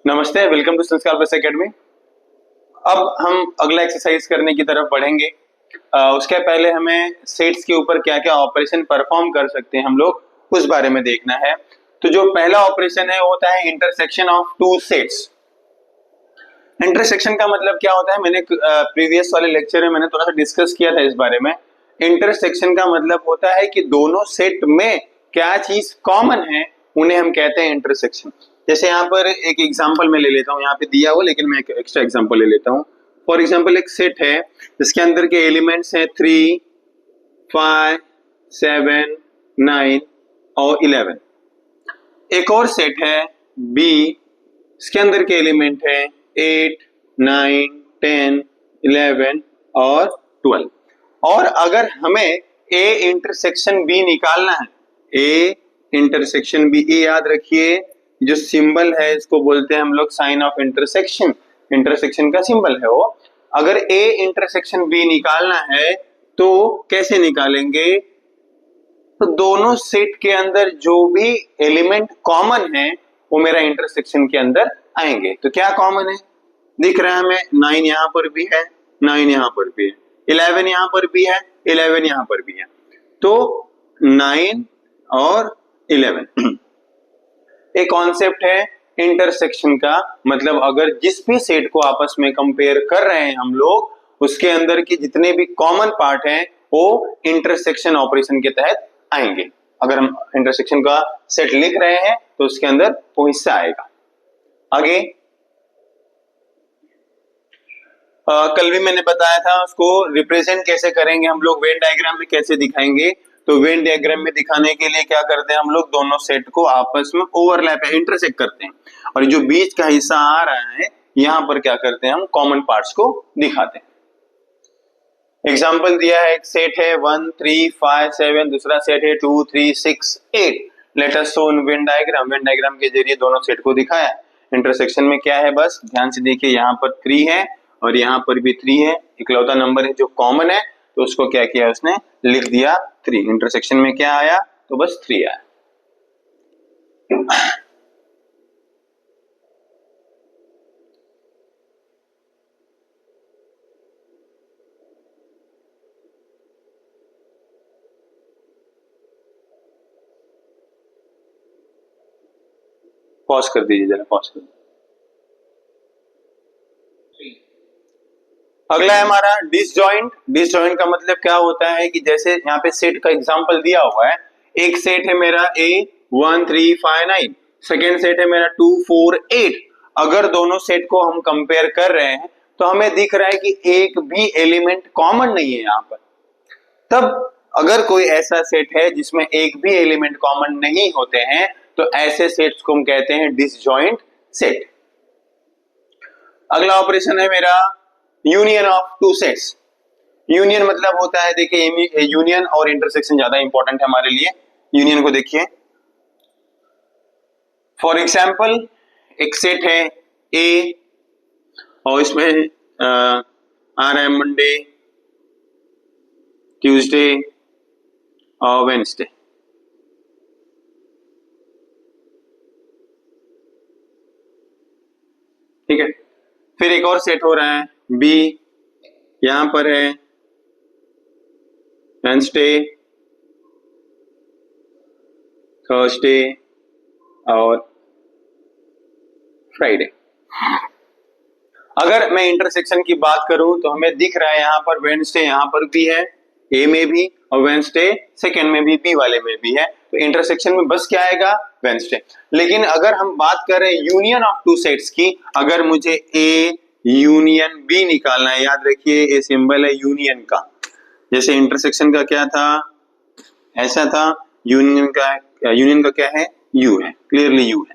नमस्ते, welcome to संस्कार plus academy. अब हम अगला एक्सरसाइज करने की तरफ बढ़ेंगे। उसके पहले हमें सेट्स के ऊपर क्या क्या ऑपरेशन परफॉर्म कर सकते हैं हम लोग, उस बारे में देखना है। तो जो पहला ऑपरेशन है वो होता है intersection of two sets. Intersection का मतलब क्या होता है, मैंने प्रीवियस वाले लेक्चर में मैंने थोड़ा सा डिस्कस किया था इस बारे में। इंटरसेक्शन का मतलब होता है कि दोनों सेट में क्या चीज कॉमन है, उन्हें हम कहते हैं इंटरसेक्शन। जैसे यहाँ पर एक एग्जांपल मैं ले लेता हूँ, यहाँ पे दिया हुआ, लेकिन मैं एक एक्स्ट्रा एग्जांपल ले लेता हूँ। फॉर एग्जांपल एक सेट है जिसके अंदर के एलिमेंट्स हैं 3, 5, 7, 9 और 11। एक और सेट है बी, इसके अंदर के एलिमेंट है 8, 9, 10, 11 और 12। और अगर हमें ए इंटरसेक्शन बी निकालना है, ए इंटरसेक्शन बी, ए याद रखिए, जो सिंबल है इसको बोलते हैं हम लोग साइन ऑफ इंटरसेक्शन। इंटरसेक्शन का सिंबल है वो। अगर ए इंटरसेक्शन बी निकालना है तो कैसे निकालेंगे? तो दोनों सेट के अंदर जो भी एलिमेंट कॉमन है वो मेरा इंटरसेक्शन के अंदर आएंगे। तो क्या कॉमन है दिख रहा है हमें? 9 यहां पर भी है, 9 यहां पर भी है, 11 यहां पर भी है, 11 यहां पर भी है। तो 9 और 11 एक कॉन्सेप्ट है इंटरसेक्शन का। मतलब अगर जिस भी सेट को आपस में कंपेयर कर रहे हैं हम लोग, उसके अंदर के जितने भी कॉमन पार्ट हैं वो इंटरसेक्शन ऑपरेशन के तहत आएंगे। अगर हम इंटरसेक्शन का सेट लिख रहे हैं तो उसके अंदर वो हिस्सा आएगा। आगे कल भी मैंने बताया था, उसको रिप्रेजेंट कैसे करेंगे हम लोग, वेन डायग्राम में कैसे दिखाएंगे। तो वेन डायग्राम में दिखाने के लिए क्या करते हैं हम लोग, दोनों सेट को आपस में ओवरलैप है, इंटरसेक्ट करते हैं, और जो बीच का हिस्सा आ रहा है यहां पर क्या करते हैं हम कॉमन पार्ट्स को दिखाते हैं। एग्जाम्पल दिया है, एक सेट है 1, 3, 5, 7, दूसरा सेट है 2, 3, 6, 8। Let us show in Venn diagram. Venn diagram के जरिए दोनों सेट को दिखाया। इंटरसेक्शन में क्या है, बस ध्यान से देखिए, यहाँ पर 3 है और यहाँ पर भी 3 है, इकलौता नंबर है जो कॉमन है, तो उसको क्या किया उसने, लिख दिया 3। इंटरसेक्शन में क्या आया, तो बस 3 आया। पॉज कर दीजिए जरा, पॉज कर दीजिए। अगला है हमारा डिसजॉइंट। डिसजॉइंट का मतलब क्या होता है कि जैसे यहाँ पे सेट का एग्जांपल दिया हुआ है, एक सेट है मेरा A 1, 3, 5, 9, सेकेंड सेट है मेरा 2, 4, 8। अगर दोनों सेट को हम कंपेयर कर रहे हैं तो हमें दिख रहा है कि एक भी एलिमेंट कॉमन नहीं है यहाँ पर। तब अगर कोई ऐसा सेट है जिसमें एक भी एलिमेंट कॉमन नहीं होते हैं तो ऐसे सेट्स को हम कहते हैं डिसजॉइंट सेट। अगला ऑपरेशन है मेरा union of two sets. Union मतलब होता है, देखिए यूनियन और इंटरसेक्शन ज्यादा इंपॉर्टेंट है हमारे लिए। यूनियन को देखिए, फॉर एग्जाम्पल एक सेट है ए और इसमें आ रहा है मंडे, ट्यूसडे और वेडनेसडे। ठीक है, फिर एक और सेट हो रहा है बी, यहां पर है वेडनेसडे, थर्सडे और फ्राइडे। अगर मैं इंटरसेक्शन की बात करूं तो हमें दिख रहा है यहां पर वेडनेसडे यहां पर भी है ए में भी, और वेडनेसडे सेकेंड में भी, बी वाले में भी है। तो इंटरसेक्शन में बस क्या आएगा, वेडनेसडे। लेकिन अगर हम बात करें यूनियन ऑफ टू सेट्स की, अगर मुझे ए यूनियन बी निकालना है, याद रखिए ये सिंबल है यूनियन का। जैसे इंटरसेक्शन का क्या था, ऐसा था, यूनियन का क्या है, यू है, क्लियरली यू है।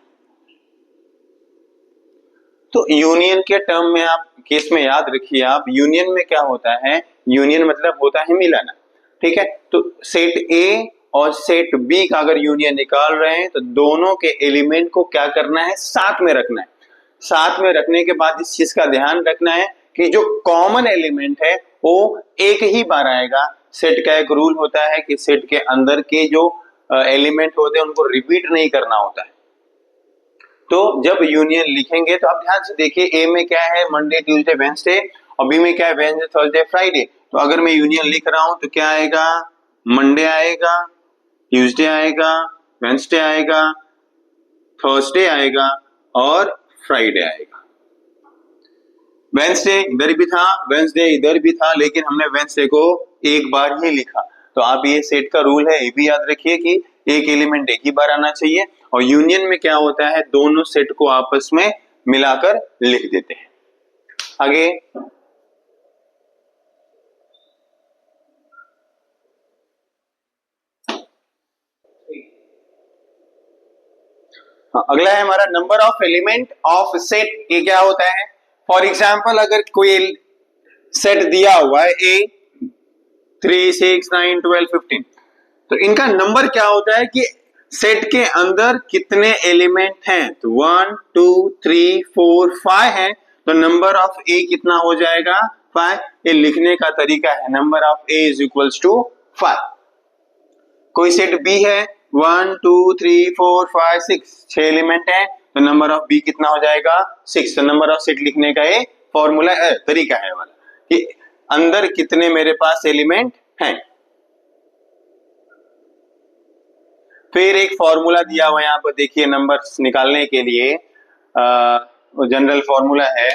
तो यूनियन के टर्म में आप केस में याद रखिए, आप यूनियन में क्या होता है, यूनियन मतलब होता है मिलाना। ठीक है, तो सेट ए और सेट बी का अगर यूनियन निकाल रहे हैं तो दोनों के एलिमेंट को क्या करना है, साथ में रखना है। साथ में रखने के बाद इस चीज का ध्यान रखना है कि जो कॉमन एलिमेंट है वो एक ही बार आएगा। सेट का एक रूल होता है कि सेट के अंदर के जो एलिमेंट होते हैं उनको रिपीट नहीं करना होता है। तो जब यूनियन लिखेंगे तो आप ध्यान से देखिए, ए में क्या है, मंडे ट्यूसडे वेंसडे, और बी में क्या है, वेंसडे थर्सडे फ्राइडे। तो अगर मैं यूनियन लिख रहा हूं तो क्या आएगा, मंडे आएगा, ट्यूसडे आएगा, वेंसडे आएगा, थर्सडे आएगा और फ्राइडे आएगा। वेंसडे इधर भी था, वेंसडे इधर भी था, लेकिन हमने वेंसडे को एक बार ही लिखा। तो आप ये सेट का रूल है, ये भी याद रखिए कि एक एलिमेंट एक ही बार आना चाहिए। और यूनियन में क्या होता है, दोनों सेट को आपस में मिलाकर लिख देते हैं। आगे अगला है हमारा number of element of set. ये क्या होता है, फॉर एग्जाम्पल अगर कोई सेट दिया हुआ है ए 3 6 9 12 15, तो इनका नंबर क्या होता है कि सेट के अंदर कितने एलिमेंट हैं। तो 1 2 3 4 5 है, तो नंबर ऑफ ए कितना हो जाएगा, 5। ये लिखने का तरीका है, number of A is equals to 5। कोई सेट बी है 1 2 3 4 5 6 एलिमेंट है, तो नंबर ऑफ बी कितना हो जाएगा, 6। तो नंबर ऑफ सेट लिखने का ये फॉर्मूला तरीका है वाला कि अंदर कितने मेरे पास एलिमेंट हैं। फिर एक फॉर्मूला दिया हुआ है यहाँ पर देखिए, नंबर्स निकालने के लिए जनरल फॉर्मूला है,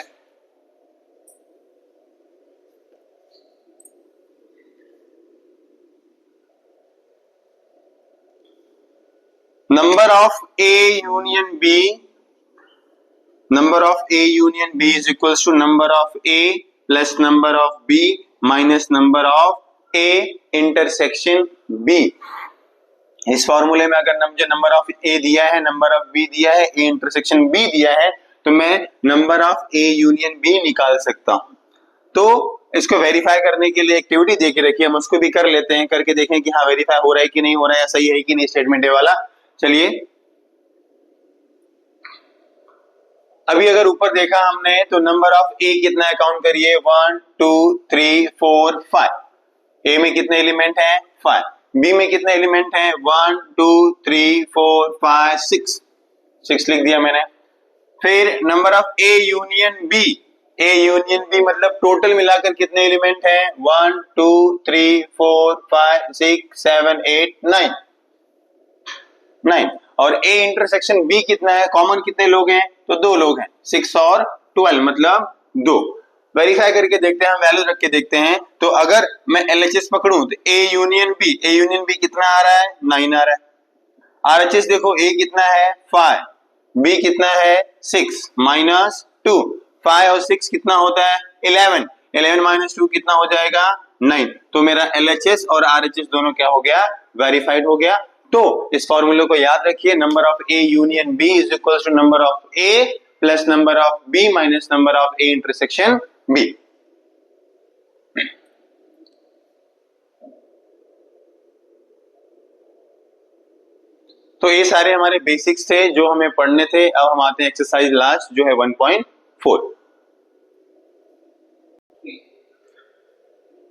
number of A union B, number of A union B is equals to number of A plus number of B minus number of A intersection B. इस फॉर्मूले में अगर मुझे नंबर ऑफ ए दिया है, नंबर ऑफ बी दिया है, ए intersection B दिया है, तो मैं number of A union B निकाल सकता हूं। तो इसको वेरीफाई करने के लिए एक्टिविटी दे के रखिए, हम उसको भी कर लेते हैं, करके देखें कि हाँ वेरीफाई हो रहा है कि नहीं हो रहा है, सही है कि नहीं स्टेटमेंट ए वाला। चलिए अभी अगर ऊपर देखा हमने तो नंबर ऑफ ए कितना है, काउंट करिए 1 2 3 4 5। ए में कितने एलिमेंट हैं, 5। बी में कितने एलिमेंट हैं, 1 2 3 4 5 6 लिख दिया मैंने। फिर number of A union B, A union B मतलब टोटल मिलाकर कितने एलिमेंट हैं, 1 2 3 4 5 6 7 8 9। और ए इंटरसेक्शन बी कितना है, कॉमन कितने लोग हैं, तो 2 लोग हैं, 6 और 12 मतलब 2। वेरीफाई करके देखते हैं, हम वैल्यू रख के देखते हैं। तो अगर मैं एलएचएस पकड़ूं तो ए यूनियन बी कितना आ रहा है, 9 आ रहा है। आरएचएस देखो, ए कितना है 5, बी कितना है 6 माइनस 2, 5 और 6 कितना होता है 11, 11 माइनस 2 कितना हो जाएगा 9। तो मेरा एलएचएस और आरएचएस दोनों क्या हो गया, वेरीफाइड हो गया। तो इस फॉर्मूले को याद रखिए, number of A union B is equal to number of A plus number of B minus number of A intersection B. तो ये सारे हमारे बेसिक्स थे जो हमें पढ़ने थे। अब हम आते हैं एक्सरसाइज लास्ट जो है 1.4।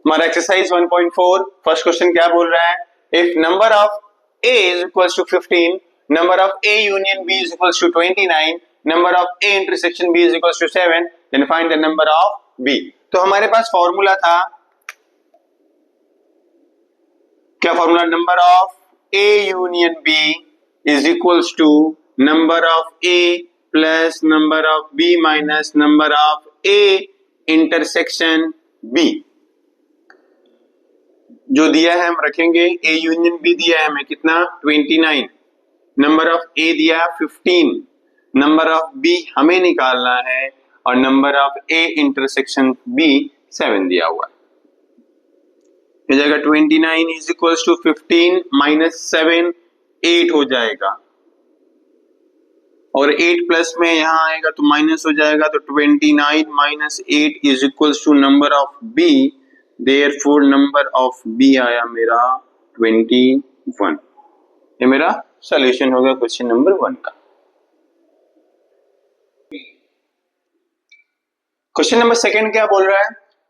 हमारा एक्सरसाइज 1.4 फर्स्ट क्वेश्चन क्या बोल रहा है, if number of A is equals to 15, number of A union B is equals to 29, number of A intersection B is equals to 7, then find the number of B। तो हमारे पास formula था, क्या formula, number of A union B is equals to number of A plus number of B minus number of A intersection B। जो दिया है हम रखेंगे, ए union B दिया है हमें कितना 29, नंबर ऑफ ए दिया 15, नंबर ऑफ बी हमें निकालना है और number of A intersection B 7 दिया हुआ है। ये जाएगा 29 इज इक्वल्स टू 15 माइनस 7 8 हो जाएगा, और 8 प्लस में यहां आएगा तो माइनस हो जाएगा, तो 29 minus 8 is equals to number of B, Therefore number of B आया मेरा 21। ये मेरा सॉल्यूशन हो गया क्वेश्चन नंबर 1 का। क्वेश्चन नंबर 2 क्या बोल रहा है,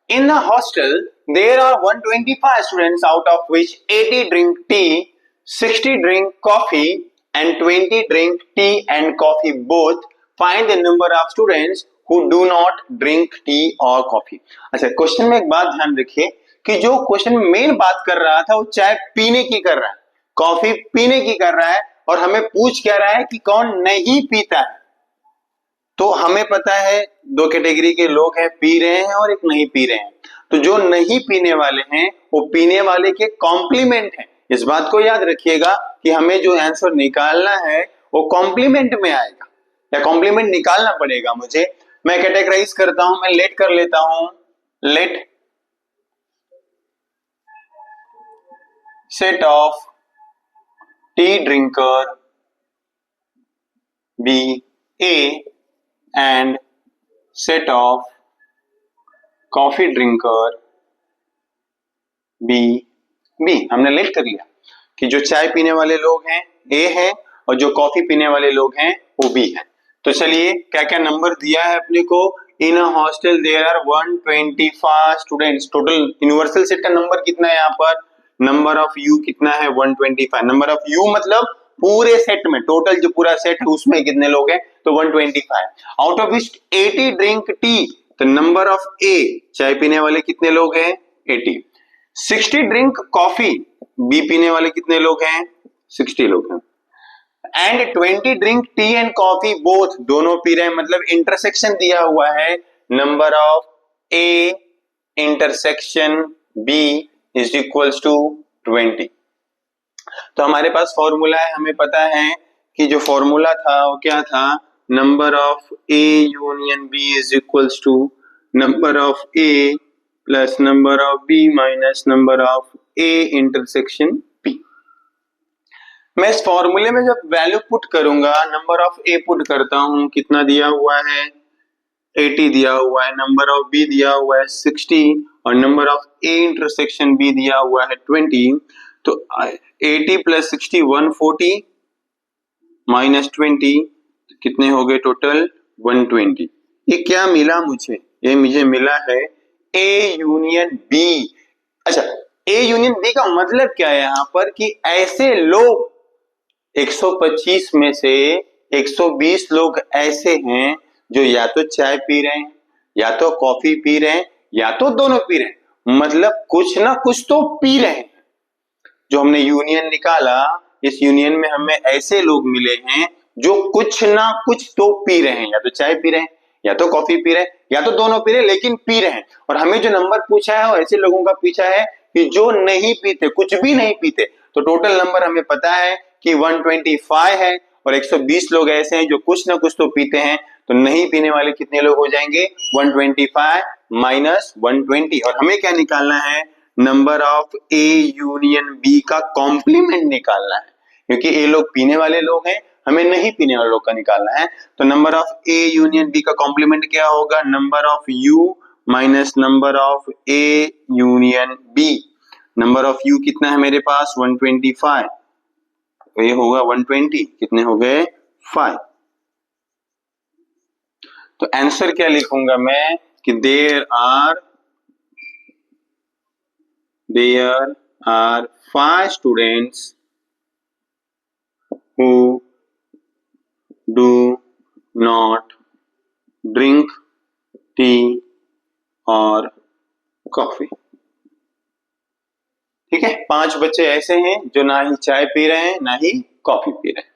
in the hostel there are 125 students out of which 80 drink tea, 60 drink coffee and 20 drink tea and coffee both, find the number of students who do not drink tea or coffee. अच्छा, question में एक बात ध्यान रखिए कि जो question main बात कर रहा था वो चाय पीने की कर रहा है, कॉफी पीने की कर रहा है, और हमें पूछ क्या रहा है कि कौन नहीं पीता है। तो हमें पता है दो कैटेगरी के लोग हैं, पी रहे हैं और एक नहीं पी रहे हैं। तो जो नहीं पीने वाले हैं वो पीने वाले के कॉम्प्लीमेंट हैं। इस बात को याद रखिएगा कि हमें जो आंसर निकालना है वो कॉम्प्लीमेंट में आएगा, या कॉम्प्लीमेंट निकालना पड़ेगा मुझे। मैं कैटेगराइज करता हूं, मैं लेट कर लेता हूं। Let set of tea drinker be A and set of coffee drinker be B. हमने लेट कर लिया कि जो चाय पीने वाले लोग हैं ए हैं और जो कॉफी पीने वाले लोग हैं वो बी हैं। तो चलिए क्या क्या नंबर दिया है अपने को। In a hostel there are 125 students. Total universal set का नंबर कितना है यहाँ पर, नंबर ऑफ यू कितना है 125। नंबर ऑफ यू मतलब पूरे सेट में, टोटल जो पूरा सेट है उसमें कितने लोग हैं, तो 125। Out of which 80 drink T, तो नंबर ऑफ ए चाय पीने वाले कितने लोग हैं 80। 60 ड्रिंक कॉफी, बी पीने वाले कितने लोग हैं 60 लोग हैं। And 20 drink tea and coffee both, दोनों पी रहे हैं, मतलब इंटरसेक्शन दिया हुआ है number of A intersection B is equals to 20। तो हमारे पास फॉर्मूला है, हमें पता है कि जो फॉर्मूला था वो क्या था, number of A union B is equals to number of A plus number of B minus number of A intersection B. मैं इस फॉर्मूले में जब वैल्यू पुट करूंगा, नंबर ऑफ ए पुट करता हूं, कितना दिया हुआ है 80 दिया हुआ है, नंबर ऑफ बी दिया हुआ है 60 और number of A intersection B दिया हुआ है 20। तो 80 प्लस 60 140 माइनस 20 कितने हो गए टोटल 120। ये क्या मिला मुझे, ये मुझे मिला है ए यूनियन बी। अच्छा, ए यूनियन बी का मतलब क्या है यहाँ पर कि ऐसे लोग 125 में से 120 लोग ऐसे हैं जो या तो चाय पी रहे हैं, या तो कॉफी पी रहे हैं, या तो दोनों पी रहे हैं, मतलब कुछ ना कुछ तो पी रहे हैं। जो हमने यूनियन निकाला, इस यूनियन में हमें ऐसे लोग मिले हैं जो कुछ ना कुछ तो पी रहे हैं, या तो चाय पी रहे हैं, या तो कॉफी पी रहे हैं, या तो दोनों पी रहे हैं, लेकिन पी रहे हैं। और हमें जो नंबर पूछा है वो ऐसे लोगों का पूछा है कि जो नहीं पीते, कुछ भी नहीं पीते। तो टोटल नंबर हमें पता है कि 125 है और 120 लोग ऐसे हैं जो कुछ ना कुछ तो पीते हैं। तो नहीं पीने वाले कितने लोग हो जाएंगे 125 माइनस 120। और हमें क्या निकालना है, number of A union B का कॉम्प्लीमेंट निकालना है, क्योंकि ए लोग पीने वाले लोग हैं, हमें नहीं पीने वाले लोग का निकालना है। तो number of A union B का कॉम्प्लीमेंट क्या होगा, number of U minus number of A union B. Number of U कितना है मेरे पास 125, तो ये होगा 120, कितने हो गए 5। तो आंसर क्या लिखूंगा मैं कि there are 5 students who do not drink tea or coffee। ठीक है, 5 बच्चे ऐसे हैं जो ना ही चाय पी रहे हैं ना ही कॉफी पी रहे हैं।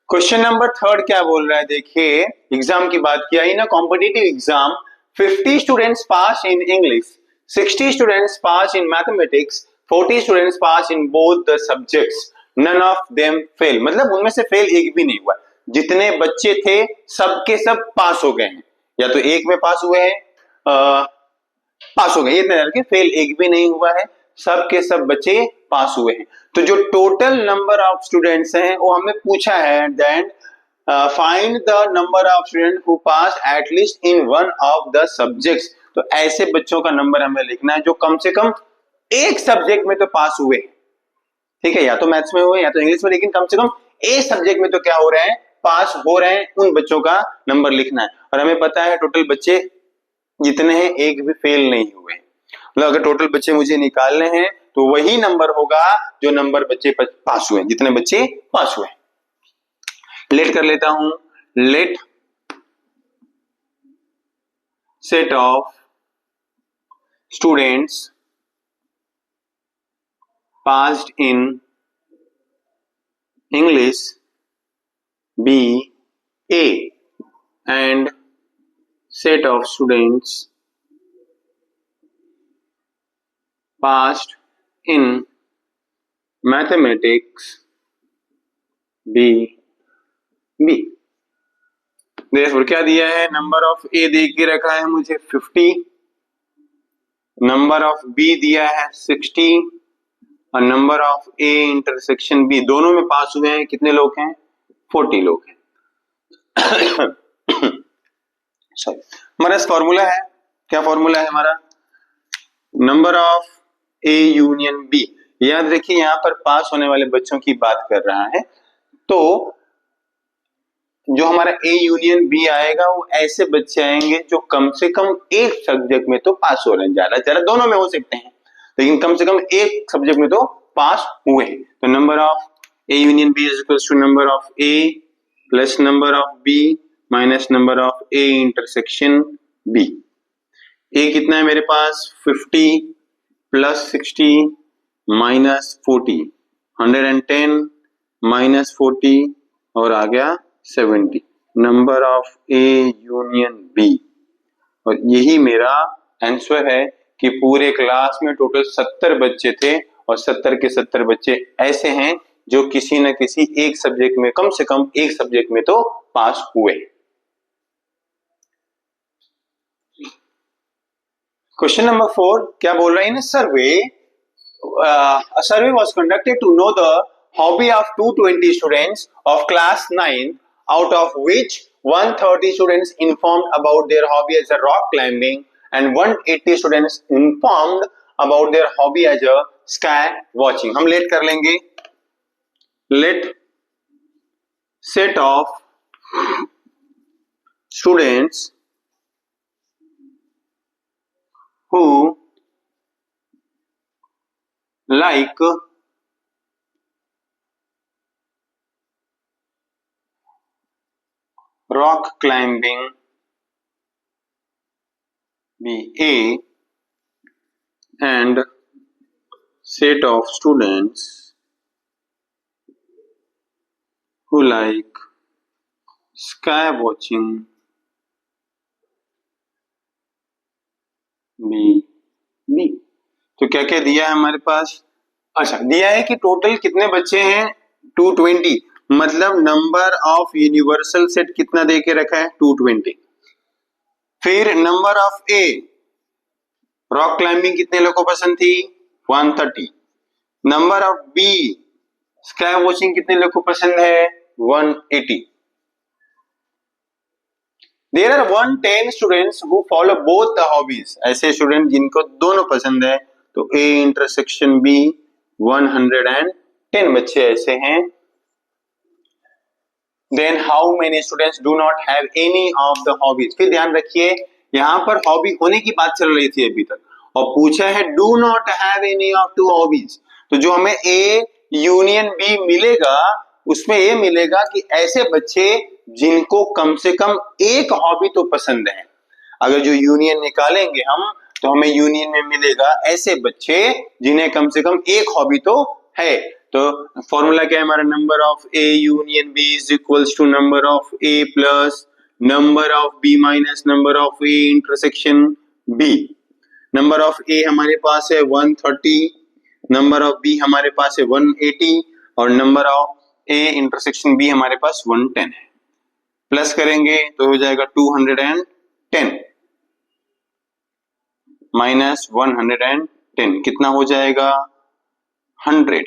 क्वेश्चन नंबर 3 क्या बोल रहा है, देखिए एग्जाम की बात किया ही ना, competitive exam 50 students pass in English, 60 students pass in mathematics, 40 students pass in both the subjects, none of them fail। मतलब उनमें से फेल एक भी नहीं हुआ। जितने बच्चे थे सबके सब पास हो गए हैं, या तो एक में पास हुए हैं, पास हो गए, इतने करके फेल एक भी नहीं हुआ है, सबके सब बच्चे पास हुए हैं। तो जो टोटल नंबर ऑफ स्टूडेंट्स हैं वो हमें पूछा है that find the number of student who pass at least in one of the subjects. तो ऐसे बच्चों का नंबर हमें लिखना है जो कम से कम एक सब्जेक्ट में तो पास हुए, ठीक है, या तो मैथ्स में हुए या तो इंग्लिश में, लेकिन कम से कम एक सब्जेक्ट में तो क्या हो रहे हैं, पास हो रहे हैं। उन बच्चों का नंबर लिखना है। और हमें पता है टोटल बच्चे जितने हैं एक भी फेल नहीं हुए। मतलब अगर टोटल बच्चे मुझे निकालने हैं तो वही नंबर होगा जो नंबर बच्चे पास हुए, जितने बच्चे पास हुए। लेट कर लेता हूं, let set of students passed in English be A and set of students passed in mathematics be B। देखो क्या दिया है, नंबर ऑफ A दे के रखा है मुझे 50, नंबर ऑफ B दिया है 60 और number of A intersection B, दोनों में पास हुए हैं कितने लोग हैं, 40 लोग हैं। सॉरी, हमारा फॉर्मूला है, क्या फॉर्मूला है हमारा, number of A union B। याद रखिए यहां पर पास होने वाले बच्चों की बात कर रहा है, तो जो हमारा A यूनियन B आएगा वो ऐसे बच्चे आएंगे जो कम से कम एक सब्जेक्ट में तो पास हो रहे हैं, ज्यादा ज्यादा दोनों में हो सकते हैं लेकिन कम से कम एक सब्जेक्ट में तो पास हुए हैं। तो number of A union B is equal to number of A plus number of B minus number of A intersection B। A कितना है मेरे पास 50 प्लस 60 माइनस 40, 110 माइनस 40 और आ गया 70, number of A union B। और यही मेरा आंसर है कि पूरे क्लास में टोटल 70 बच्चे थे और 70 के 70 बच्चे ऐसे हैं जो किसी न किसी एक सब्जेक्ट में, कम से कम एक सब्जेक्ट में तो पास हुए। क्वेश्चन नंबर 4 क्या बोल रहा है, सर्वे a survey was conducted to know the hobby of 220 students of class 9, out of which 130 students informed about their hobby as a rock climbing and 180 students informed about their hobby as a sky watching। हम late कर लेंगे, let set of students who like rock climbing be A and set of students who like sky watching be B। तो क्या क्या दिया है हमारे पास, अच्छा दिया है कि टोटल कितने बच्चे हैं 220, मतलब नंबर ऑफ यूनिवर्सल सेट कितना दे के रखा है 220। फिर number of A rock climbing कितने लोगों को पसंद थी 130, number of B sky watching कितने लोगों को पसंद है 180। There are 110 students who follow both the hobbies, ऐसे स्टूडेंट जिनको दोनों पसंद है, तो A इंटरसेक्शन B 110 बच्चे ऐसे हैं। Then how many students do not have any of the hobbies। फिर ध्यान रखिए यहाँ पर हॉबी होने की बात चल रही थी अभी तक और पूछा है do not have any of two hobbies, तो जो हमें A यूनियन B मिलेगा उसमें ये मिलेगा कि ऐसे बच्चे जिनको कम से कम एक हॉबी तो पसंद है। अगर जो यूनियन निकालेंगे हम तो हमें यूनियन में मिलेगा ऐसे बच्चे जिन्हें कम से कम एक हॉबी तो है। तो फॉर्मूला क्या है हमारा, number of A union B is equals to number of A plus number of B minus number of A intersection B। Number of A हमारे पास है 130, नंबर ऑफ B हमारे पास है 180 और number of A intersection B हमारे पास 110 है। Plus करेंगे तो हो जाएगा 210 माइनस 110 कितना हो जाएगा 100।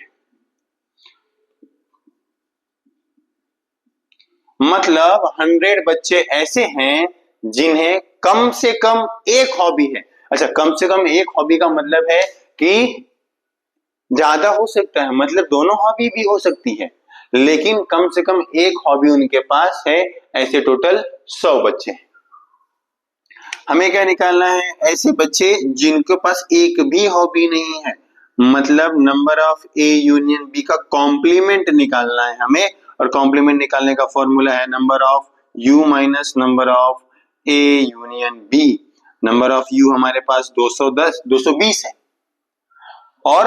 मतलब 100 बच्चे ऐसे हैं जिन्हें कम से कम एक हॉबी है। अच्छा, कम से कम एक हॉबी का मतलब है कि ज्यादा हो सकता है, मतलब दोनों हॉबी भी हो सकती है, लेकिन कम से कम एक हॉबी उनके पास है। ऐसे टोटल 100 बच्चे हैं। हमें क्या निकालना है, ऐसे बच्चे जिनके पास एक भी हॉबी नहीं है, मतलब number of A union B का कॉम्प्लीमेंट निकालना है हमें, और कॉम्प्लीमेंट निकालने का फॉर्मूला है number of U minus number of A union B. Number of U हमारे पास 220 है, और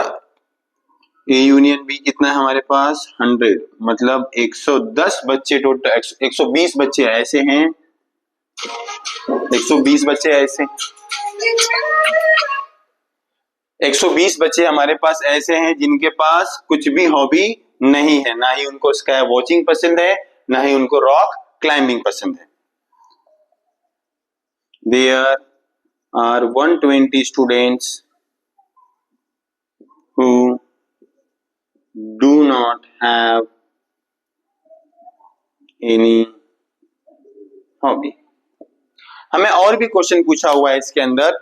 ए यूनियन बी कितना है हमारे पास 100, मतलब 110 बच्चे टोटल, 120 बच्चे ऐसे हैं, 120 बच्चे ऐसे 120 बच्चे हमारे पास ऐसे हैं जिनके पास कुछ भी हॉबी नहीं है, ना ही उनको स्काई वॉचिंग पसंद है, ना ही उनको रॉक क्लाइंबिंग पसंद है। There are 120 students who do not have any hobby। हमें और भी क्वेश्चन पूछा हुआ है इसके अंदर।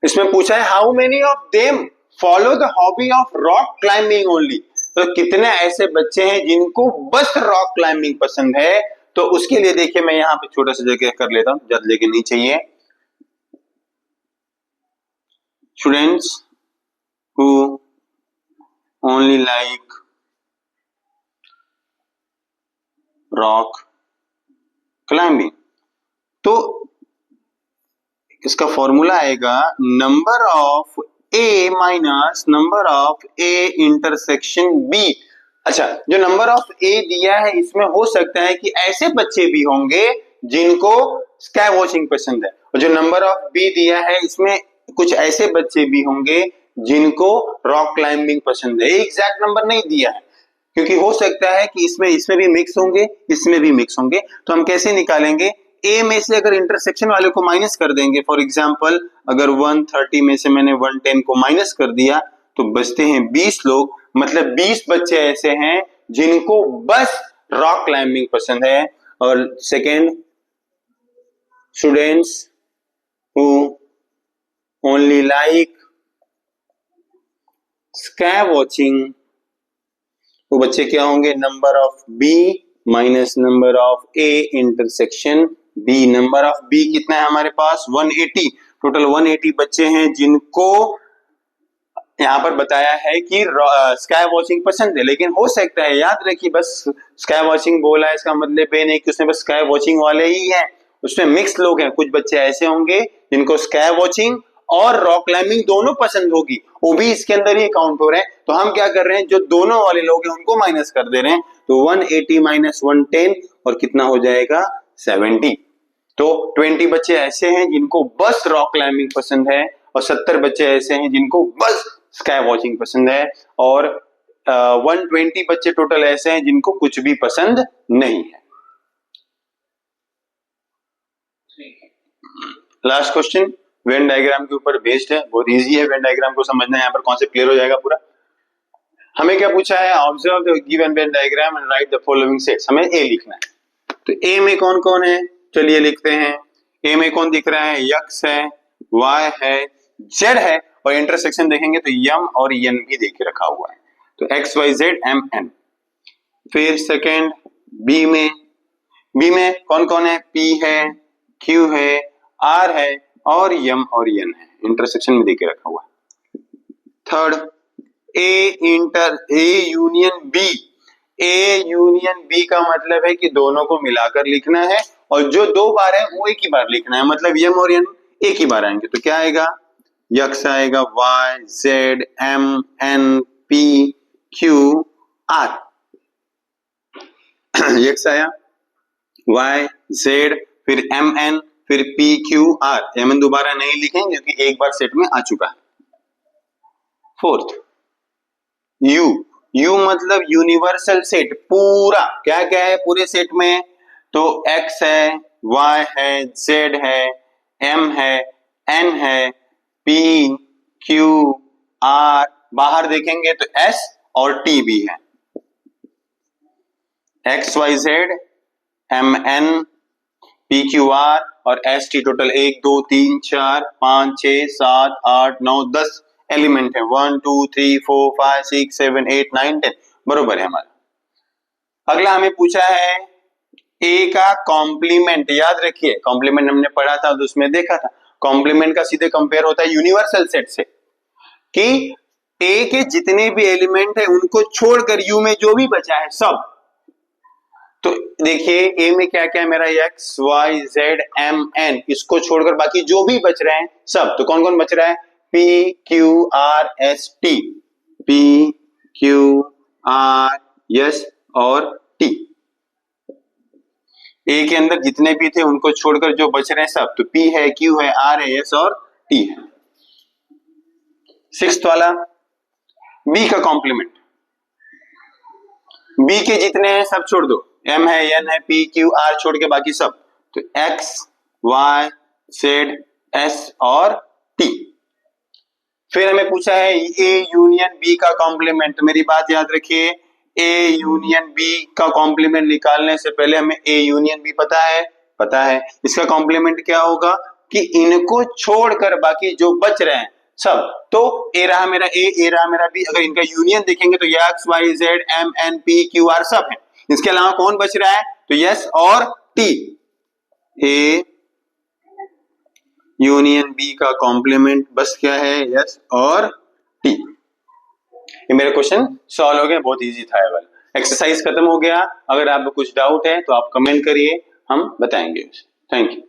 इसमें पूछा है how many of them follow the hobby of rock climbing only. तो कितने ऐसे बच्चे हैं जिनको बस रॉक क्लाइंबिंग पसंद है। तो उसके लिए देखिए मैं यहाँ पे छोटा सा जगह कर लेता हूं, ज्यादा जगह नहीं चाहिए। Students who only like rock climbing, तो इसका फॉर्मूला आएगा number of A minus number of A intersection B. अच्छा, जो नंबर ऑफ ए दिया है इसमें हो सकता है कि ऐसे बच्चे भी होंगे जिनको स्काई वॉचिंग पसंद है, और जो नंबर ऑफ बी दिया है इसमें कुछ ऐसे बच्चे भी होंगे जिनको रॉक क्लाइंबिंग पसंद है। एग्जैक्ट नंबर नहीं दिया है, क्योंकि हो सकता है कि इसमें भी मिक्स होंगे, इसमें भी मिक्स होंगे। तो हम कैसे निकालेंगे, ए में से अगर इंटरसेक्शन वाले को माइनस कर देंगे, फॉर एग्जांपल अगर 130 में से मैंने 110 को माइनस कर दिया तो बचते हैं 20 लोग, मतलब 20 बच्चे ऐसे हैं जिनको बस रॉक क्लाइंबिंग पसंद है। और second, students who only like sky watching, वो बच्चे क्या होंगे, number of B minus number of A intersection B. Number of B कितना है हमारे पास 180, टोटल 180 बच्चे हैं जिनको यहां पर बताया है कि स्काई वॉचिंग पसंद है। लेकिन हो सकता है, याद रखिए, बस स्काई वॉचिंग बोला है इसका मतलब ये नहीं कि उसमें बस स्काई वॉचिंग वाले ही हैं, उसमें मिक्स लोग हैं। कुछ बच्चे ऐसे होंगे जिनको स्काई वॉचिंग और रॉक क्लाइंबिंग दोनों पसंद होगी, वो भी इसके अंदर ही काउंट हो रहे हैं। तो हम क्या कर रहे हैं, जो दोनों वाले लोग हैं उनको माइनस कर दे रहे हैं। तो 180 माइनस 110 और कितना हो जाएगा 70। तो 20 बच्चे ऐसे हैं जिनको बस रॉक क्लाइंबिंग पसंद है, और 70 बच्चे ऐसे हैं जिनको बस स्काई वॉचिंग पसंद है, और 120 बच्चे टोटल ऐसे हैं जिनको कुछ भी पसंद नहीं है। लास्ट क्वेश्चन वेन डायग्राम के ऊपर बेस्ड है, बहुत इजी है वेन डायग्राम को समझना, यहाँ पर कॉन्सेप्ट क्लियर हो जाएगा पूरा। हमें क्या पूछा है, observe the given Venn diagram and right the following sets. हमें ए लिखना है। तो ए में कौन कौन है, चलिए लिखते हैं। ए में कौन दिख रहा है, यक्स है, वाई है, जेड है, और इंटरसेक्शन देखेंगे तो यम और एन भी देख के रखा हुआ है। तो X Y Z M N. फिर सेकेंड बी में कौन कौन है, पी है, क्यू है, आर है, और यम और एन है, इंटरसेक्शन में देके रखा हुआ है। Third A union B. A union B का मतलब है कि दोनों को मिलाकर लिखना है, और जो दो बार है वो एक ही बार लिखना है, मतलब यम और एन एक ही बार आएंगे। तो क्या आएगा, यक्स आएगा, Y Z M N P Q R. X आया, वाई जेड, फिर एम एन, फिर P Q R. M N दोबारा नहीं लिखेंगे क्योंकि एक बार सेट में आ चुका है। फोर्थ यू मतलब यूनिवर्सल सेट, पूरा क्या क्या है पूरे सेट में, तो एक्स है, वाई है, जेड है, एम है, एन है, पी क्यू आर, बाहर देखेंगे तो एस और टी भी है। X Y Z M N P Q R और एस टी, टोटल 1 2 3 4 5 6 7 8 9 10 एलिमेंट है। 1 2 3 4 5 6 7 8 9 10 बरोबर है हमारा। अगला हमें पूछा है ए का कॉम्प्लीमेंट। याद रखिए कॉम्प्लीमेंट हमने पढ़ा था तो उसमें देखा था कॉम्प्लीमेंट का सीधे कंपेयर होता है यूनिवर्सल सेट से कि ए के जितने भी एलिमेंट है उनको छोड़कर यू में जो भी बचा है सब। तो देखिए ए में क्या क्या है मेरा X Y Z M N, इसको छोड़कर बाकी जो भी बच रहे हैं सब। तो कौन कौन बच रहा है? P Q R S T, P Q R S और टी। ए के अंदर जितने भी थे उनको छोड़कर जो बच रहे हैं सब। तो पी है, क्यू है, आर है, एस और टी है। सिक्स्थ वाला बी का कॉम्प्लीमेंट, बी के जितने हैं सब छोड़ दो, एम है, एन है, पी क्यू आर छोड़ के बाकी सब। तो एक्स वाई जेड एस और टी। फिर हमें पूछा है ए यूनियन बी का कॉम्प्लीमेंट। मेरी बात याद रखिए, ए यूनियन बी का कॉम्प्लीमेंट निकालने से पहले हमें ए यूनियन बी पता है। इसका कॉम्प्लीमेंट क्या होगा कि इनको छोड़कर बाकी जो बच रहे हैं सब। तो ए रहा मेरा ए रहा मेरा बी, अगर इनका यूनियन देखेंगे तो X Y Z M N P Q R सब है। इसके अलावा कौन बच रहा है? तो यस और टी। ए यूनियन बी का कॉम्प्लीमेंट बस क्या है? यस और टी। ये मेरे क्वेश्चन सॉल्व हो गए, बहुत इजी था ये वाला। एक्सरसाइज खत्म हो गया। अगर आपको कुछ डाउट है तो आप कमेंट करिए, हम बताएंगे। Thank you.